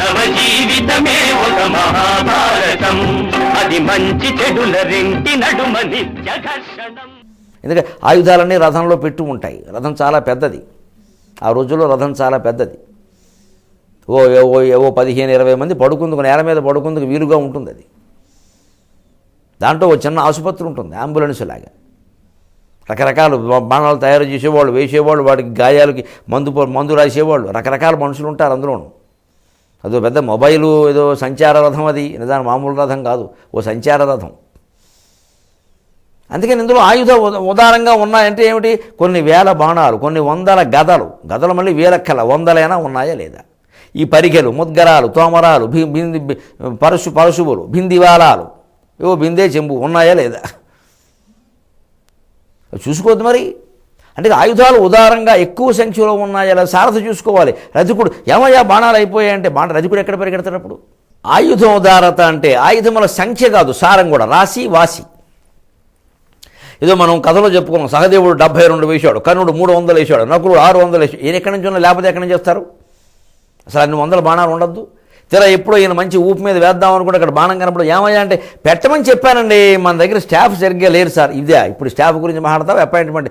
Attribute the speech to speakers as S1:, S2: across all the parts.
S1: మానవ జీవితమే ఒక మహాభారతం, అది మంచి చెడుల రెంటి నడుమ నిత్య ఘర్షణం.
S2: ఎందుకంటే ఆయుధాలన్నీ రథంలో పెట్టి ఉంటాయి. రథం చాలా పెద్దది, ఆ రోజుల్లో రథం చాలా పెద్దది. ఓ 15-20 మంది పడుకుందుకు, నేల మీద పడుకుందుకు వీలుగా ఉంటుంది అది. దాంట్లో ఒక చిన్న ఆసుపత్రి ఉంటుంది, అంబులెన్స్ లాగా. రకరకాల బాణాలు తయారు చేసేవాళ్ళు, వేసేవాళ్ళు, వాటికి గాయాలకి మందు రాసేవాళ్ళు, రకరకాల మనుషులు ఉంటారు అందులోనూ. అదో పెద్ద మొబైలు ఏదో సంచార రథం, అది నిజానికి మామూలు రథం కాదు, ఓ సంచార రథం. అందుకని ఇందులో ఉదారంగా ఉన్నాయంటే ఏమిటి? కొన్ని వేల బాణాలు, కొన్ని వందల గదలు మళ్ళీ వేలెక్కల వందలైనా ఉన్నాయా లేదా? ఈ పరిగెలు, ముద్గరాలు, తోమరాలు, పరశువులు, బిందివాలాలు, ఏవో బిందే చెంబు ఉన్నాయా లేదా? చూసుకోవద్దు మరి. అంటే ఆయుధాలు ఉదారంగా ఎక్కువ సంఖ్యలో ఉన్నాయా లేదా సారథి చూసుకోవాలి. రథికుడు ఏమయ్యా బాణాలు అయిపోయాయంటే రథికుడు ఎక్కడ పరిగెడతాడప్పుడు? ఆయుధం ఉదారత అంటే ఆయుధముల సంఖ్య కాదు, సారం కూడా. రాశి వాసి. ఏదో మనం కథలో చెప్పుకున్నాం, సహదేవుడు 72 వేసాడు, కర్ణుడు 300 వేసాడు, నకులుడు 600 వేసాడు. ఈయన ఎక్కడి నుంచి ఉన్నా, లేకపోతే ఎక్కడి నుంచి చేస్తారు? అసలు అన్ని 100 బాణాలు ఉండద్దు. తెర ఎప్పుడో ఈయన మంచి ఊపు మీద వేద్దాం అనుకుంటే అక్కడ బాణం కనప్పుడు ఏమయ్యా అంటే, పెట్టమని చెప్పానండి, మన దగ్గర స్టాఫ్ సరిగ్గా లేరు సార్. ఇదే ఇప్పుడు స్టాఫ్ గురించి మాట్లాడతావా? అపాయింట్మెంట్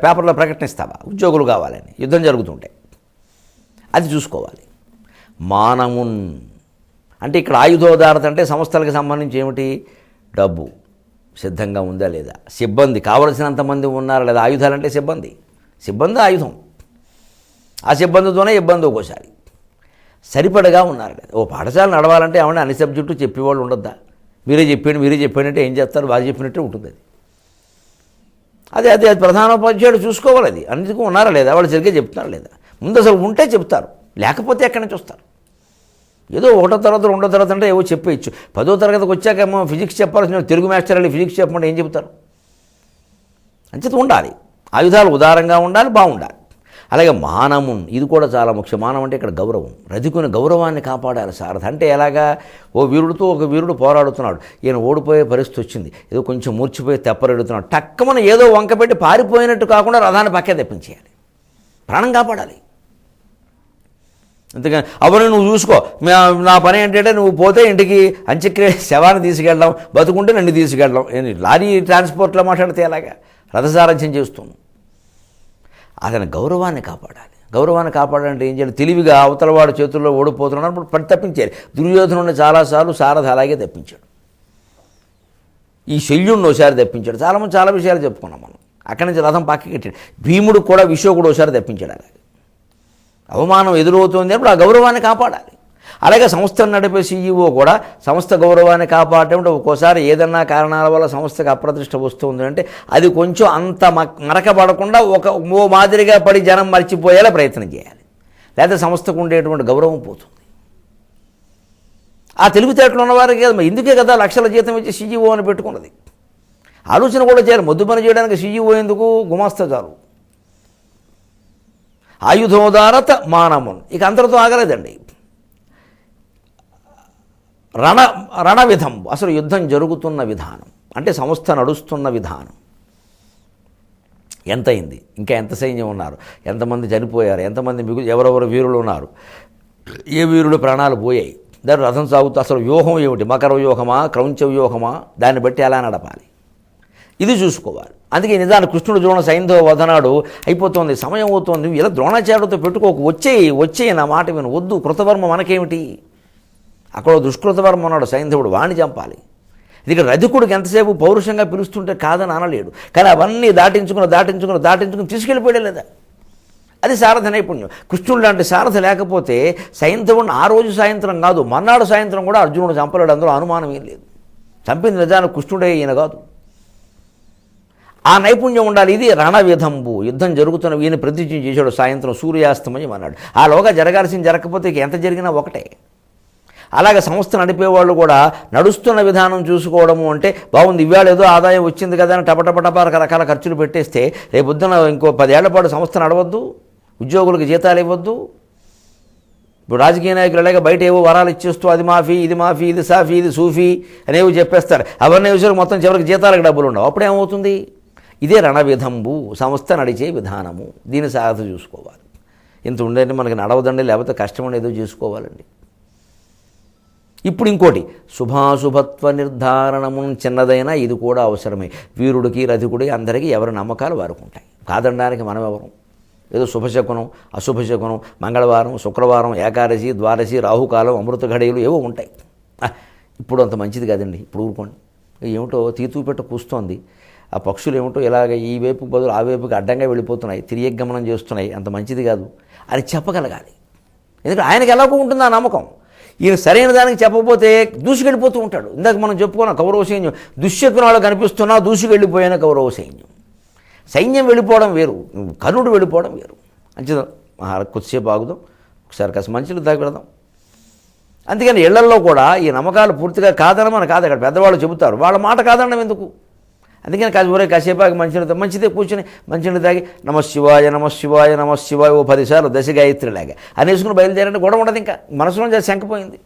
S2: పేపర్లో ప్రకటనిస్తావా? ఉద్యోగులు కావాలని యుద్ధం జరుగుతుంటే అది చూసుకోవాలి. మానమున్ అంటే ఇక్కడ ఆయుధోదారత అంటే సంస్థలకు సంబంధించి ఏమిటి? డబ్బు సిద్ధంగా ఉందా లేదా, సిబ్బంది కావలసినంతమంది ఉన్నారా లేదా. ఆయుధాలంటే సిబ్బంది ఆయుధం. ఆ సిబ్బందితోనే ఇబ్బంది ఒక్కోసారి. సరిపడగా ఉన్నారు లేదా. ఓ పాఠశాల నడవాలంటే ఏమన్నా అన్ని సబ్జెక్టు చెప్పేవాళ్ళు ఉండొద్దా? మీరే చెప్పండి ఏం చేస్తారు? వాళ్ళు చెప్పినట్టే ఉంటుంది అది. అది ప్రధానోపాధ్యాయుడు చూసుకోవాలి. అది అన్నిటికీ ఉన్నారా లేదా, వాళ్ళు సరిగ్గా చెప్తున్నారా లేదా. ముందు అసలు ఉంటే చెప్తారు, లేకపోతే ఎక్కడి నుంచి వస్తారు? ఏదో 1వ తరగతి 2వ తరగతి అంటే ఏవో చెప్పేయచ్చు. 10వ తరగతికి వచ్చాకేమో ఫిజిక్స్ చెప్పాల్సిన తెలుగు మాస్టర్ వెళ్ళి ఫిజిక్స్ చెప్పమంటే ఏం చెప్తారు? అంచేత ఉండాలి. ఆయుధాలు ఉదారంగా ఉండాలి, బాగుండాలి. అలాగే మానమున్, ఇది కూడా చాలా ముఖ్యం. మానం అంటే ఇక్కడ గౌరవం. రధికుని గౌరవాన్ని కాపాడాలి సారథి. అంటే ఎలాగా? ఓ వీరుడితో ఒక వీరుడు పోరాడుతున్నాడు, ఈయన ఓడిపోయే పరిస్థితి వచ్చింది, ఏదో కొంచెం మూర్చిపోయి తెప్పరెడుతున్నాడు. టక్కమని ఏదో వంక పెట్టి పారిపోయినట్టు కాకుండా రథాన్ని పక్కే తెప్పించేయాలి, ప్రాణం కాపాడాలి. అంతేగాని అవన్నీ నువ్వు చూసుకో, నా పని ఏంటంటే నువ్వు పోతే ఇంటికి అంత్యక్రియ శవాన్ని తీసుకెళ్ళడం, బతుకుంటే నన్ను తీసుకెళ్ళడం. లారీ ట్రాన్స్పోర్ట్లో మాట్లాడితే ఎలాగా? రథసారథ్యం చేస్తున్నాం. అతని గౌరవాన్ని కాపాడాలి. గౌరవాన్ని కాపాడాలంటే ఏం చేయాలి? తెలివిగా అవతలవాడు చేతుల్లో ఓడిపోతున్నాడు అప్పుడు తప్పించాలి. దుర్యోధనుడిని చాలాసార్లు సారథి అలాగే తప్పించాడు. ఈ శల్యుడిని ఒకసారి తప్పించాడు. చాలామంది చాలా విషయాలు చెప్పుకున్నాం మనం. అక్కడి నుంచి రథం పక్కకి కట్టాడు. భీముడు కూడా విశ్వకుడు ఒకసారి తప్పించాడు. అలాగే అవమానం ఎదురవుతుంది అప్పుడు ఆ గౌరవాన్ని కాపాడాలి. అలాగే సంస్థను నడిపే సీఈఓ కూడా సంస్థ గౌరవాన్ని కాపాడటం. ఒక్కోసారి ఏదన్నా కారణాల వల్ల సంస్థకు అప్రతిష్ట వస్తుంది అంటే అది కొంచెం అంత మరకబడకుండా ఓ మాదిరిగా పడి జనం మర్చిపోయేలా ప్రయత్నం చేయాలి, లేకపోతే సంస్థకు ఉండేటువంటి గౌరవం పోతుంది. ఆ తెలివితేటలు ఉన్నవారికి ఇందుకే కదా లక్షల జీతం ఇచ్చి సీఈఓ అని పెట్టుకున్నది. ఆలోచన కూడా చేయాలి. మొద్దు పని చేయడానికి సీఈఓ ఎందుకు? గుమాస్తా చాలు. ఆయుధోదారత మానమున్. ఇక అంతటితో ఆగలేదండి. రణ విధం, అసలు యుద్ధం జరుగుతున్న విధానం అంటే సంస్థ నడుస్తున్న విధానం. ఎంతైంది, ఇంకా ఎంత సైన్యం ఉన్నారు, ఎంతమంది చనిపోయారు, ఎంతమంది ఎవరెవరు వీరులు ఉన్నారు, ఏ వీరుడు ప్రాణాలు పోయాయి, దాని రథం సాగుతూ అసలు వ్యూహం ఏమిటి, మకర వ్యూహమా, క్రౌంచ వ్యూహమా, దాన్ని బట్టి ఎలా నడపాలి, ఇది చూసుకోవాలి. అందుకే నిజానికి కృష్ణుడు ద్రోణ సైంధవ వదనాడు అయిపోతుంది, సమయం అవుతుంది, ఇలా ద్రోణాచార్యుడితో పెట్టుకోకు, వచ్చేయి నా మాట విను, వద్దు కృతవర్మ మనకేమిటి. అక్కడ దుష్కృతవర్మ ఉన్నాడు సైంధవుడు, వాణ్ణి చంపాలి. ఇది రధికుడికి ఎంతసేపు పౌరుషంగా పిలుస్తుంటే కాదని అనలేడు. కానీ అవన్నీ దాటించుకుని తీసుకెళ్ళిపోయాడు లేదా. అది సారథి నైపుణ్యం. కృష్ణుడు లాంటి సారథి లేకపోతే సైంధవుడిని ఆ రోజు సాయంత్రం కాదు, మర్నాడు సాయంత్రం కూడా అర్జునుడు చంపలేడు. అందులో అనుమానం ఏం లేదు. చంపింది నిజానికి కృష్ణుడే, ఈయన కాదు. ఆ నైపుణ్యం ఉండాలి. ఇది రణవిధంబు. యుద్ధం జరుగుతున్న ఈయన ప్రతిజ్ఞ చేశాడు, సాయంత్రం సూర్యాస్తమయం అన్నాడు. ఆలోగా జరగాల్సింది జరగకపోతే ఎంత జరిగినా ఒకటే. అలాగే సంస్థ నడిపేవాళ్ళు కూడా నడుస్తున్న విధానం చూసుకోవడము అంటే బాగుంది, ఇవాళ ఏదో ఆదాయం వచ్చింది కదా అని టపటపటపా రకరకాల ఖర్చులు పెట్టేస్తే రేపొద్దున ఇంకో 10 ఏళ్ల పాటు సంస్థ నడవద్దు, ఉద్యోగులకు జీతాలు ఇవ్వద్దు. ఇప్పుడు రాజకీయ నాయకులు అలాగే బయట ఏవో వరాలు ఇచ్చేస్తూ అది మాఫీ, ఇది మాఫీ, ఇది సాఫీ, ఇది సూఫీ అనేవి చెప్పేస్తారు. అవన్నీ విషయాలు మొత్తం చివరికి జీతాలకు డబ్బులు ఉండవు. అప్పుడేమవుతుంది? ఇదే రణవిధంబు, సంస్థ నడిచే విధానము. దీన్ని సారథి చూసుకోవాలి. ఇంత ఉండేది మనకి నడవదండి, లేకపోతే కష్టం ఏదో చేసుకోవాలండి. ఇప్పుడు ఇంకోటి శుభాశుభత్వ నిర్ధారణము చిన్నదైనా ఇది కూడా అవసరమే. వీరుడికి రధికుడి అందరికీ ఎవరి నమ్మకాలు వారికి ఉంటాయి. కాదనడానికి మనం ఎవరు? ఏదో శుభశకునం అశుభశకునం మంగళవారం శుక్రవారం ఏకాదశి ద్వాదశి రాహుకాలం అమృత ఘడియలు ఏవో ఉంటాయి. ఇప్పుడు అంత మంచిది కాదండి. ఇప్పుడు ఊరుకోండి. ఏమిటో తీతూ పెట్ట కూస్తోంది. ఆ పక్షులు ఏమిటో ఇలాగ ఈ వైపు బదులు ఆ వైపుకి అడ్డంగా వెళ్ళిపోతున్నాయి, తిరిగి గమనం చేస్తున్నాయి, అంత మంచిది కాదు అని చెప్పగలగాలి. ఎందుకంటే ఆయనకి ఎలాగో ఉంటుంది ఆ నమ్మకం. ఈయన సరైన దానికి చెప్పకపోతే దూసుకెళ్ళిపోతూ ఉంటాడు. ఇందాక మనం చెప్పుకున్న కౌరవ సైన్యం దుశ్శకునాలు కనిపిస్తున్నా దూసుకెళ్ళిపోయిన కౌరవ సైన్యం. సైన్యం వెళ్ళిపోవడం వేరు, కర్ణుడు వెళ్ళిపోవడం వేరు. అంచేత కొద్దిసేపు ఆగుదాం, ఒకసారి కాస్త మంచిలు తాగి పెడదాం. అందుకని ఇళ్లల్లో కూడా ఈ నమ్మకాలు పూర్తిగా కాదనమని కాదు, అక్కడ పెద్దవాళ్ళు చెబుతారు, వాళ్ళ మాట కాదనడం ఎందుకు? అందుకని కాసేపాకి మంచిదే కూర్చొని మంచినీళ్ళు తాగి నమశివాయ నమశివాయ నమశివాయ ఓ 10 సార్లు దశగాయత్రిలాగా అనేసుకుని బయలుదేరంటే గొడవ ఉండదు. ఇంకా మనసులో శంకపోయింది.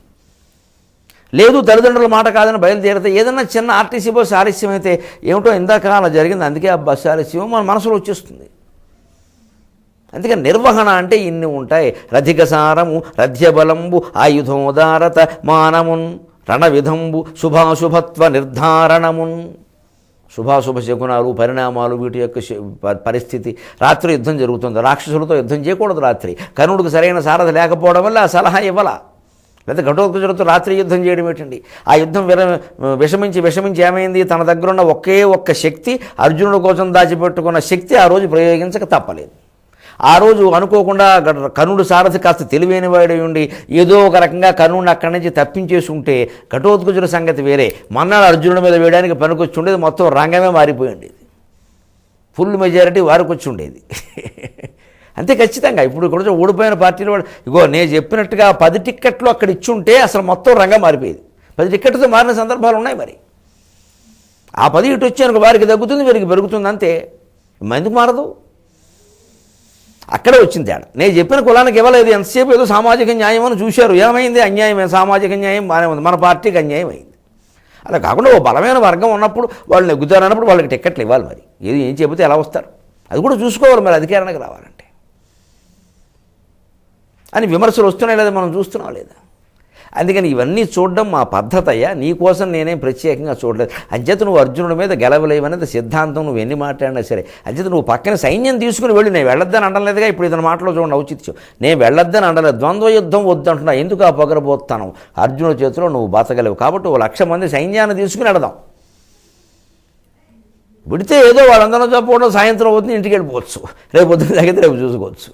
S2: లేదు తల్లిదండ్రుల మాట కాదని బయలుదేరితే ఏదన్నా చిన్న ఆర్టీసీ బస్సు ఆలస్యం అయితే ఏమిటో ఇందాక అలా జరిగింది, అందుకే ఆ బస్సు ఆలస్యం మన మనసులో వచ్చేస్తుంది. అందుకని నిర్వహణ అంటే ఇన్ని ఉంటాయి. రధికసారము రథ్యబలంబు ఆయుధోదారత మానమున్ రణవిధంబు శుభాశుభత్వ నిర్ధారణమున్. శుభాశుభ శకునాలు పరిణామాలు వీటి యొక్క పరిస్థితి. రాత్రి యుద్ధం జరుగుతుంది, రాక్షసులతో యుద్ధం చేయకూడదు రాత్రి. కర్ణుడికి సరైన సారథి లేకపోవడం వల్ల ఆ సలహా ఇవ్వాల. లేదా ఘటోత్కచుడితో రాత్రి యుద్ధం చేయడం ఏంటండి? ఆ యుద్ధం విషమించి ఏమైంది? తన దగ్గరున్న ఒక్క శక్తి, అర్జునుడి కోసం దాచిపెట్టుకున్న శక్తి ఆ రోజు ప్రయోగించక తప్పలేదు. ఆ రోజు అనుకోకుండా కర్ణుడు సారథి కాస్త తెలివైన వాడి ఉండి ఏదో ఒక రకంగా కర్ణుడిని అక్కడి నుంచి తప్పించేసి ఉంటే ఘటోత్కచుడి సంగతి వేరే. మన్నాడు అర్జునుడి మీద వేయడానికి పనికొచ్చి ఉండేది, మొత్తం రంగమే మారిపోయి ఉండేది. ఫుల్ మెజారిటీ వారికి వచ్చి ఉండేది. అంతే ఖచ్చితంగా. ఇప్పుడు కొంచెం ఓడిపోయిన పార్టీలు వాడు ఇగో నేను చెప్పినట్టుగా 10 టిక్కెట్లు అక్కడ ఇచ్చుంటే అసలు మొత్తం రంగం మారిపోయేది. 10 టిక్కెట్లతో మారిన సందర్భాలు ఉన్నాయి. మరి ఆ 10 ఇటు వచ్చానుకో వారికి తగ్గుతుంది, వీరికి పెరుగుతుంది, అంతే. ఎందుకు మారదు? అక్కడే వచ్చింది తేడా. నేను చెప్పిన కులానికి ఇవ్వలేదు, ఎంతసేపు ఏదో సామాజిక న్యాయం అని చూశారు. ఏమైంది? అన్యాయమే. సామాజిక న్యాయం బాగానే ఉంది, మన పార్టీకి అన్యాయం అయింది. అలా కాకుండా ఓ బలమైన వర్గం ఉన్నప్పుడు వాళ్ళు నెగ్గుతారన్నప్పుడు వాళ్ళకి టిక్కెట్లు ఇవ్వాలి. మరి ఏం చెబితే ఎలా వస్తారు? అది కూడా చూసుకోవాలి మరి అధికారానికి రావాలంటే అని విమర్శలు వస్తున్నాయి లేదా మనం చూస్తున్నాం లేదా? అందుకని ఇవన్నీ చూడడం మా పద్ధతయ్యా. నీకోసం నేనేం ప్రత్యేకంగా చూడలేదు. అంచేత నువ్వు అర్జునుడి మీద గెలవలేవనేది సిద్ధాంతం. నువ్వు ఎన్ని మాట్లాడినా సరే. అంచేత నువ్వు పక్కన సైన్యం తీసుకుని వెళ్ళి నేను వెళ్ళొద్దని అనలేదుగా. ఇప్పుడు ఇతని మాటలో చూడండి ఔచిత్యం. నేను వెళ్ళొద్దని అనలేదు, ద్వంద్వ యుద్ధం వద్దంటున్నా. ఎందుకు ఆ పొగరబోతాను? అర్జునుడి చేతిలో నువ్వు బతకలేవు కాబట్టి 1,00,000 మంది సైన్యాన్ని తీసుకుని వెళదాం. విడితే ఏదో వాళ్ళందరూ చెప్పడం సాయంత్రం అవుతుంది, ఇంటికి వెళ్ళిపోవచ్చు. రేపు పొద్దున తగ్గితే రేపు చూసుకోవచ్చు.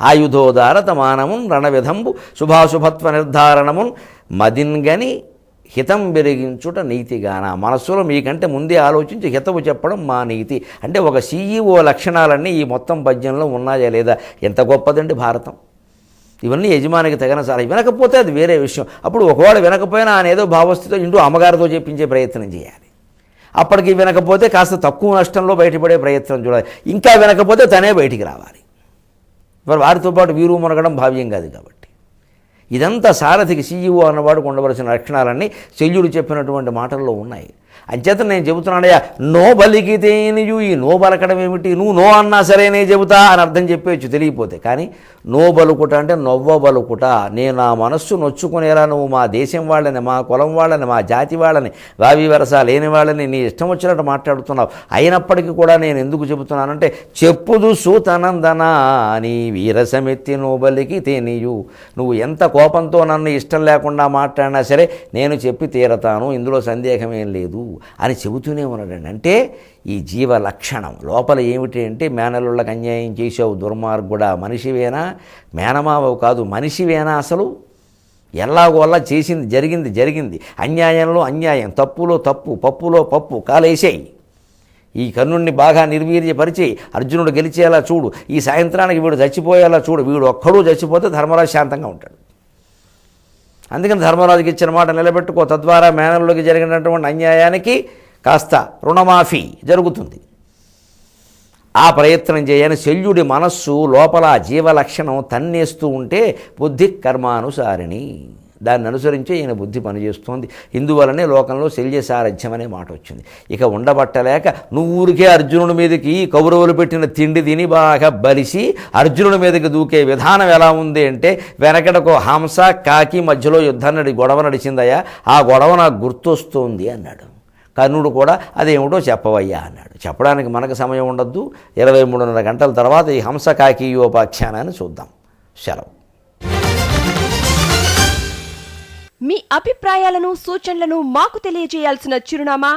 S2: ఆయుధోదారత మానమున్ రణవిధంబు శుభాశుభత్వ నిర్ధారణమున్ మదిన్గని హితం పెరిగించుట నీతిగాన. మనస్సులో మీకంటే ముందే ఆలోచించి హితవు చెప్పడం మా నీతి. అంటే ఒక CEO లక్షణాలన్నీ ఈ మొత్తం పద్యంలో ఉన్నాయా లేదా? ఎంత గొప్పదండి భారతం. ఇవన్నీ యజమానికి తగిన సార్. వినకపోతే అది వేరే విషయం. అప్పుడు ఒకవేళ వినకపోయినా ఆయన ఏదో భావస్థితితో ఇంటూ అమ్మగారితో చెప్పించే ప్రయత్నం చేయాలి. అప్పటికి వినకపోతే కాస్త తక్కువ నష్టంలో బయటపడే ప్రయత్నం చూడాలి. ఇంకా వినకపోతే తనే బయటికి రావాలి. మరి వారితో పాటు వీరు మునగడం భావ్యం కాదు. కాబట్టి ఇదంతా సారథికి CEO అన్నవాడు ఉండవలసిన లక్షణాలన్నీ శల్యుడు చెప్పినటువంటి మాటల్లో ఉన్నాయి. అంచేత నేను చెబుతున్నానయ్యా, నో బలికితే నీయు. ఈ నో బలకడం ఏమిటి? నువ్వు నో అన్నా సరే నేను చెబుతా అని అర్థం చెప్పేయచ్చు తెలియపోతే. కానీ నో బలుకుట అంటే నవ్వ బలుకుట. నేను నా మనస్సు నొచ్చుకునేలా నువ్వు మా దేశం వాళ్ళని, మా కులం వాళ్ళని, మా జాతి వాళ్ళని, వావి వరస లేని వాళ్ళని నీ ఇష్టం వచ్చినట్టు మాట్లాడుతున్నావు. అయినప్పటికీ కూడా నేను ఎందుకు చెబుతున్నానంటే, చెప్పుదు సూతనందన నీ వీరసమెత్తి నో బలికితే నీయు. నువ్వు ఎంత కోపంతో నన్ను ఇష్టం లేకుండా మాట్లాడినా సరే నేను చెప్పి తీరతాను, ఇందులో సందేహమేం లేదు అని చెబుతూనే ఉన్నాడండి. అంటే ఈ జీవ లక్షణం లోపల ఏమిటి అంటే, మేనలుళ్ళకి అన్యాయం చేసావు దుర్మార్గుడా, మనిషివేనా? మేనమావవు కాదు, మనిషివేనా? అసలు ఎల్లాగోల్లా చేసింది జరిగింది. అన్యాయంలో అన్యాయం, తప్పులో తప్పు, పప్పులో పప్పు కాలేసేయి. ఈ కర్ణుడిని బాగా నిర్వీర్యపరిచి అర్జునుడు గెలిచేలా చూడు. ఈ సాయంత్రానికి వీడు చచ్చిపోయేలా చూడు. వీడు ఒక్కడూ చచ్చిపోతే ధర్మరాజు శాంతంగా ఉంటాడు. అందుకని ధర్మరాజుకి ఇచ్చిన మాట నిలబెట్టుకో. తద్వారా మేనల్లోకి జరిగినటువంటి అన్యాయానికి కాస్త రుణమాఫీ జరుగుతుంది. ఆ ప్రయత్నం చేయని శల్యుడి మనస్సు లోపల జీవలక్షణం తన్నేస్తూ ఉంటే బుద్ధి కర్మానుసారిణి. దాన్ని అనుసరించే ఈయన బుద్ధి పనిచేస్తోంది. ఇందువలనే లోకంలో శల్యసారథ్యం అనే మాట వచ్చింది. ఇక ఉండబట్టలేక నువ్వు ఊరికే అర్జునుడి మీదకి కౌరవులు పెట్టిన తిండి తిని బాగా బలిసి అర్జునుడి మీదకి దూకే విధానం ఎలా ఉంది అంటే, వెనకడకో హంస కాకి మధ్యలో యుద్ధాన్ని గొడవ నడిచిందయ్యా, ఆ గొడవ నాకు గుర్తొస్తోంది అన్నాడు. కర్ణుడు కూడా అదేమిటో చెప్పవయ్యా అన్నాడు. చెప్పడానికి మనకు సమయం ఉండద్దు. 23:30 గంటల తర్వాత ఈ హంస కాకీయోపాఖ్యానాన్ని చూద్దాం. సెలవు.
S3: మీ అభిప్రాయాలను సూచనలను మాకు తెలియజేయాల్సిన చిరునామా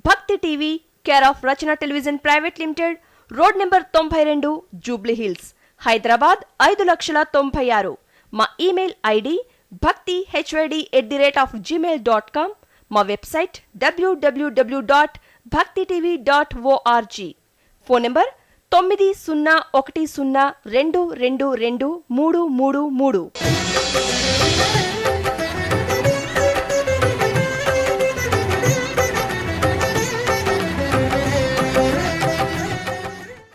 S3: భక్తి TV, care of Rachana television private limited, road number 92, Jubilee hills, Hyderabad 5,96,000. మా ఇమెయిల్ ఐడి bhaktihyd@gmail.com. మా వెబ్సైట్ www.bhaktitv.org. Phone number 9010222333.